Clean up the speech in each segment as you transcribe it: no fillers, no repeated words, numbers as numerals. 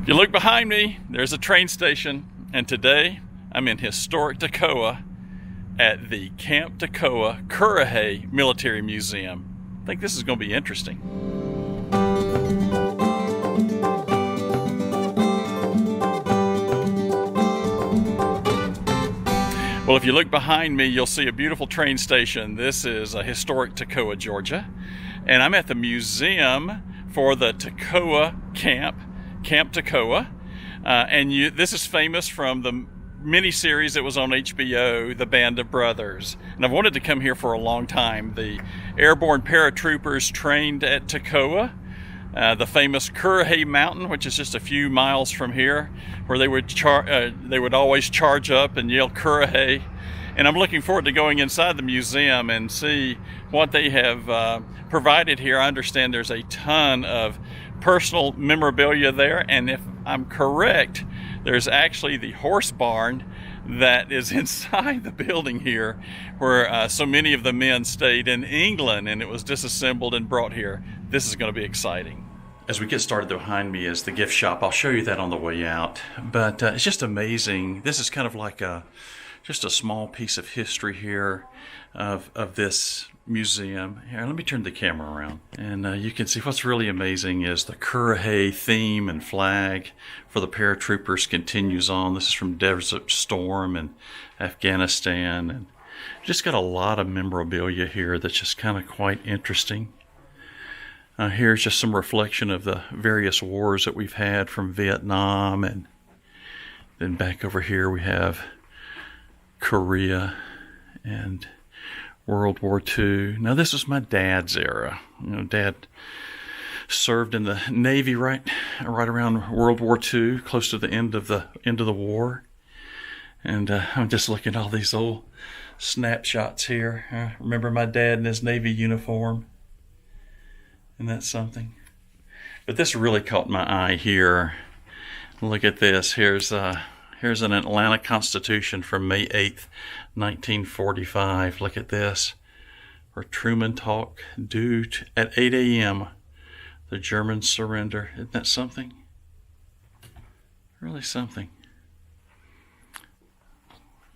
you look behind me, there's a train station, and today I'm in historic Toccoa at the Camp Toccoa Currahee Military Museum. I think this is going to be interesting. Well, if you look behind me, you'll see a beautiful train station. This is a historic Toccoa, Georgia, and I'm at the museum for the Toccoa Camp Toccoa, this is famous from the miniseries that was on HBO, The Band of Brothers. And I've wanted to come here for a long time. The airborne paratroopers trained at Toccoa, the famous Currahee Mountain, which is just a few miles from here, where they would always charge up and yell Currahee. And I'm looking forward to going inside the museum and see what they have provided here. I understand there's a ton of personal memorabilia there, and if I'm correct, there's actually the horse barn that is inside the building here, where so many of the men stayed in England and it was disassembled and brought here. This is going to be exciting. As we get started, behind me is the gift shop. I'll show you that on the way out, but it's just amazing. This is kind of like just a small piece of history here of this museum. Here, let me turn the camera around, and you can see what's really amazing is the Currahee theme and flag for the paratroopers continues on. This is from Desert Storm and Afghanistan, and just got a lot of memorabilia here that's just kind of quite interesting. Here's just some reflection of the various wars that we've had from Vietnam, and then back over here we have Korea and World War II. Now this was my dad's era. You know, Dad served in the Navy right around World War II, close to the end of the war. And I'm just looking at all these old snapshots here. I remember my dad in his Navy uniform. And that's something. But this really caught my eye here. Look at this. Here's an Atlanta Constitution from May 8th, 1945. Look at this. Where Truman talked at 8 a.m. The Germans surrender. Isn't that something? Really something.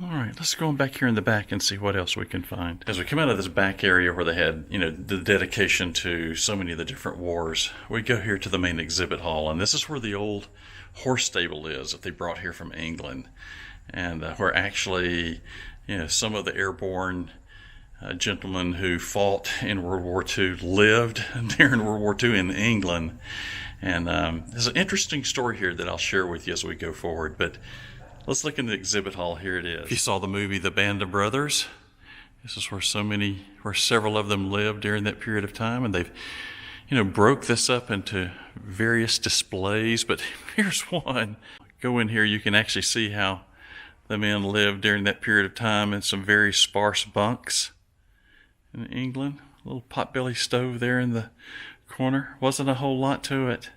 All right, let's go back here in the back and see what else we can find. As we come out of this back area where they had, the dedication to so many of the different wars, we go here to the main exhibit hall, and this is where the old horse stable is that they brought here from England, and where actually, some of the airborne gentlemen who fought in World War II lived during World War II in England. And there's an interesting story here that I'll share with you as we go forward, but let's look in the exhibit hall. Here it is. If you saw the movie The Band of Brothers, this is where several of them lived during that period of time, and they've broke this up into various displays, but here's one. Go in here, you can actually see how the men lived during that period of time in some very sparse bunks in England. A little potbelly stove there in the corner. Wasn't a whole lot to it.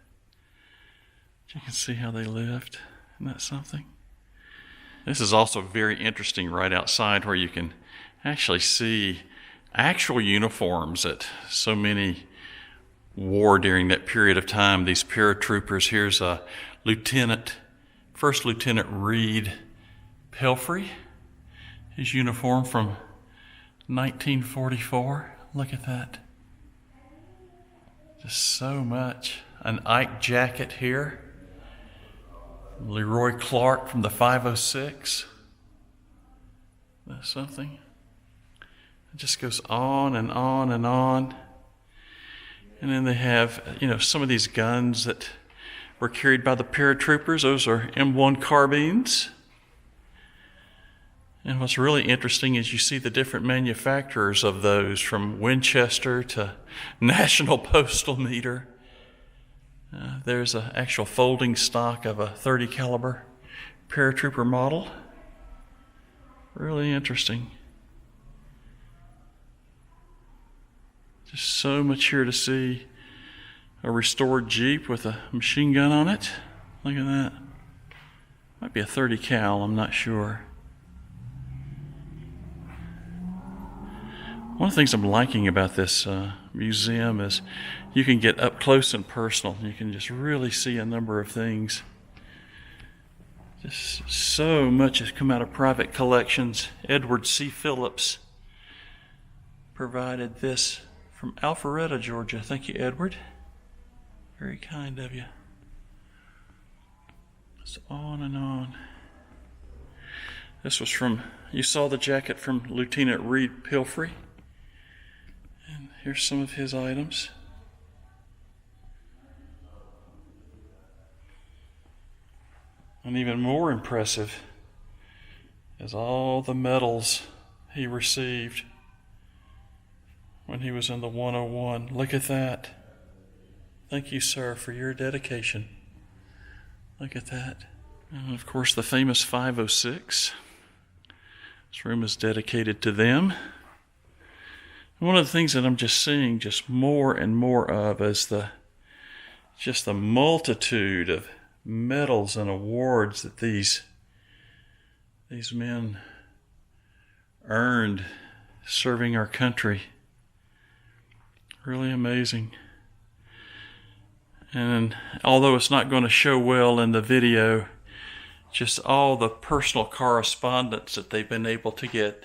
But you can see how they lived. Isn't that something? This is also very interesting right outside, where you can actually see actual uniforms that so many wore during that period of time. These paratroopers. Here's a First Lieutenant Reed Pelfrey. His uniform from 1944. Look at that. Just so much. An Ike jacket here. Leroy Clark from the 506. That's something. It just goes on and on and on. And then they have, some of these guns that were carried by the paratroopers. Those are M1 carbines. And what's really interesting is you see the different manufacturers of those, from Winchester to National Postal Meter. There's an actual folding stock of a 30 caliber paratrooper model. Really interesting. Just so much here to see. A restored Jeep with a machine gun on it. Look at that. Might be a 30 cal, I'm not sure. One of the things I'm liking about this museum is you can get up close and personal. You can just really see a number of things Just so much has come out of private collections. Edward C. Phillips provided this from Alpharetta, Georgia. Thank you, Edward. Very kind of you. It's on and on. This was from, you saw the jacket from Lieutenant Reed Pilfrey. And here's some of his items. And even more impressive is all the medals he received when he was in the 101. Look at that. Thank you, sir, for your dedication. Look at that. And of course, the famous 506. This room is dedicated to them. And one of the things that I'm just seeing just more and more of is the multitude of medals and awards that these men earned serving our country. Really amazing. And although it's not going to show well in the video, just all the personal correspondence that they've been able to get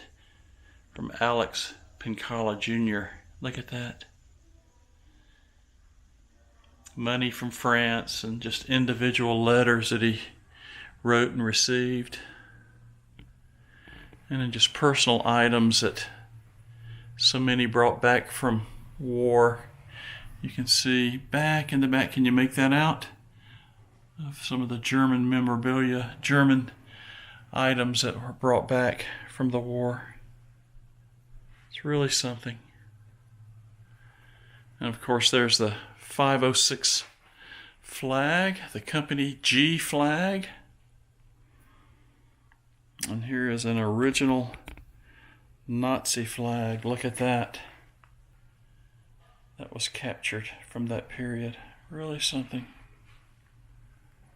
from Alex Pincala Jr. Look at that. Money from France and just individual letters that he wrote and received. And then just personal items that so many brought back from war. You can see back in the back, can you make that out? Of some of the German memorabilia, German items that were brought back from the war. It's really something. And of course there's the 506 flag, the Company G flag. And here is an original Nazi flag. Look at that. That was captured from that period. Really something.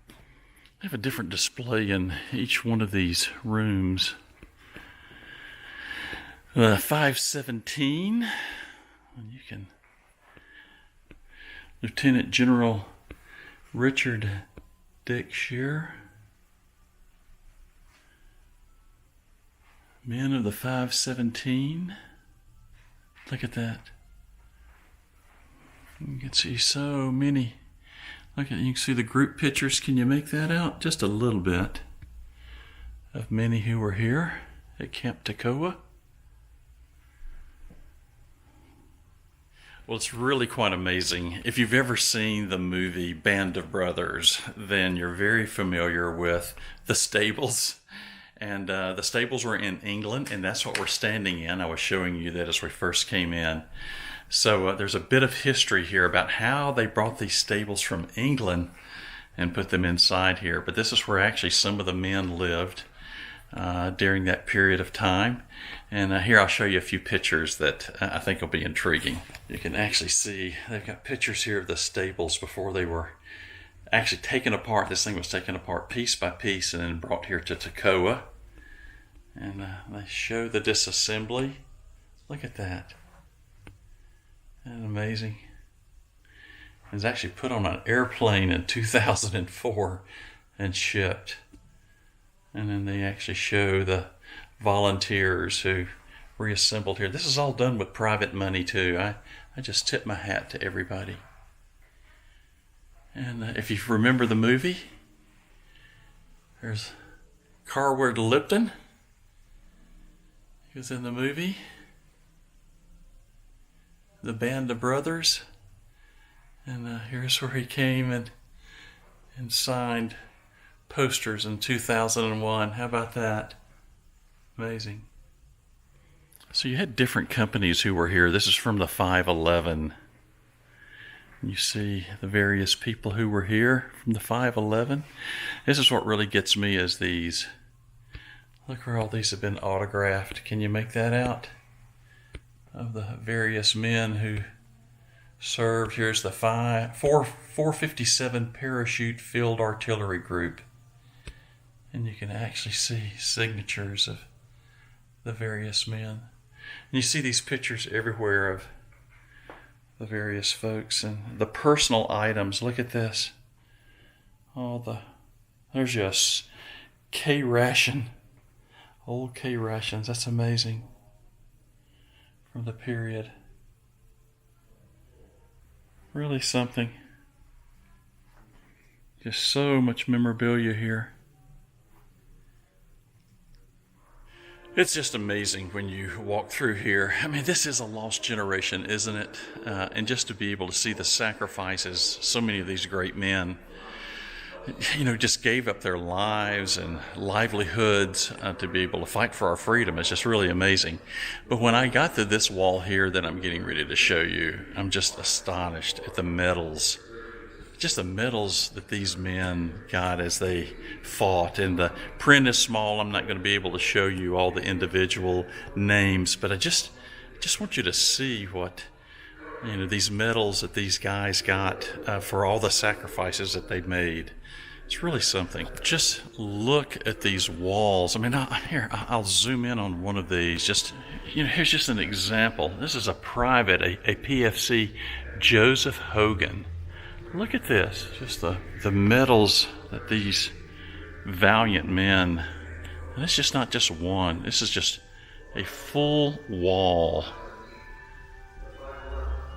I have a different display in each one of these rooms. 517. And you can Lieutenant General Richard Dick Shear. Men of the 517. Look at that. You can see so many. Look at, you can see the group pictures. Can you make that out? Just a little bit of many who were here at Camp Taccoa. Well, it's really quite amazing. If you've ever seen the movie Band of Brothers, then you're very familiar with the stables. And the stables were in England, and that's what we're standing in. I was showing you that as we first came in. So there's a bit of history here about how they brought these stables from England and put them inside here. But this is where actually some of the men lived during that period of time. And here I'll show you a few pictures that I think will be intriguing. You can actually see they've got pictures here of the stables before they were actually taken apart. This thing was taken apart piece by piece and then brought here to Toccoa. And they show the disassembly. Look at that. Isn't that amazing? It was actually put on an airplane in 2004 and shipped. And then they actually show the volunteers who reassembled here. This is all done with private money too. I just tip my hat to everybody. And if you remember the movie, there's Carward Lipton. He was in the movie. The Band of Brothers. And here's where he came and signed posters in 2001. How about that? Amazing. So you had different companies who were here. This is from the 511. You see the various people who were here from the 511. This is what really gets me is these. Look where all these have been autographed. Can you make that out? Of the various men who served. Here's the 457 Parachute Field Artillery Group. And you can actually see signatures of the various men. And you see these pictures everywhere of the various folks and the personal items. Look at this. There's just K ration. Old K rations. That's amazing. From the period. Really something. Just so much memorabilia here. It's just amazing when you walk through here. I mean, this is a lost generation, isn't it? And just to be able to see the sacrifices so many of these great men, just gave up their lives and livelihoods to be able to fight for our freedom. It's just really amazing. But when I got to this wall here that I'm getting ready to show you, I'm just astonished at the medals. Just the medals that these men got as they fought. And the print is small. I'm not going to be able to show you all the individual names, but I just want you to see what these medals that these guys got for all the sacrifices that they made. It's really something. Just look at these walls. I mean, I'll zoom in on one of these. Here's just an example. This is a private, a PFC, Joseph Hogan. Look at this. Just the medals that these valiant men. And it's just not just one. This is just a full wall.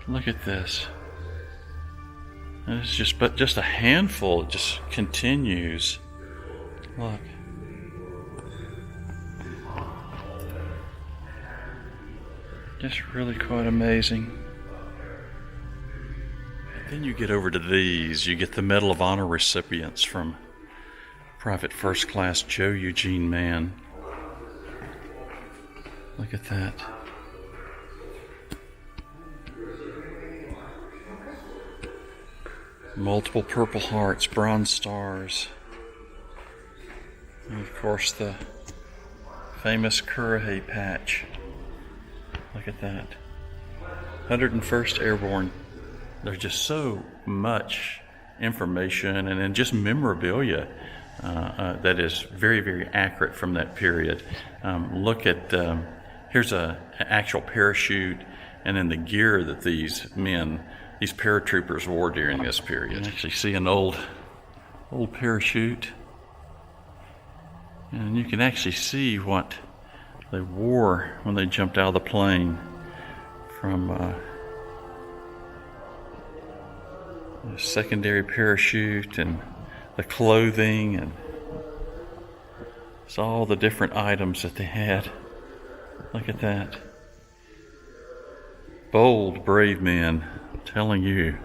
Look at this. And it's just a handful. It just continues. Look. Just really quite amazing. Then you get over to these. You get the Medal of Honor recipients from Private First Class Joe Eugene Mann. Look at that. Multiple Purple Hearts, Bronze Stars. And of course the famous Currahee patch. Look at that. 101st Airborne. There's just so much information and just memorabilia that is very, very accurate from that period. Look at, here's an actual parachute and then the gear that these paratroopers wore during this period. You can actually see an old parachute. And you can actually see what they wore when they jumped out of the plane from the secondary parachute and the clothing, and it's all the different items that they had. Look at that. Bold, brave men, I'm telling you.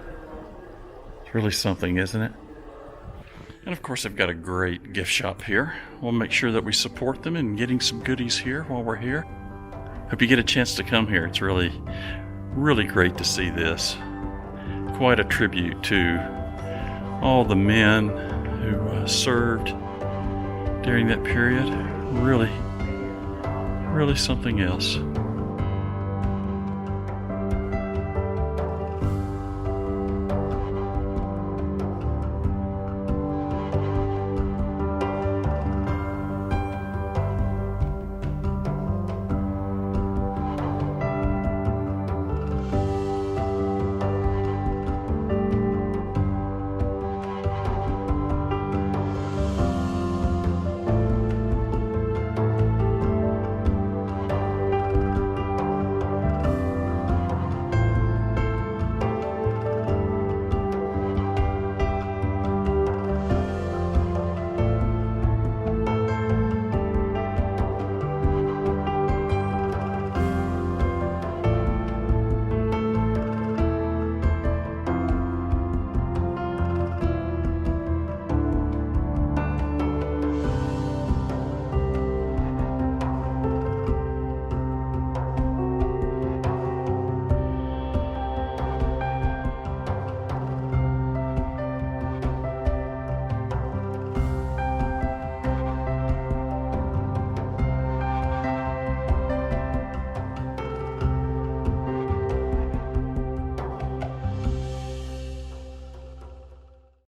It's really something, isn't it? And of course, they've got a great gift shop here. We'll make sure that we support them in getting some goodies here while we're here. Hope you get a chance to come here. It's really, really great to see this. Quite a tribute to all the men who served during that period. Really, really something else.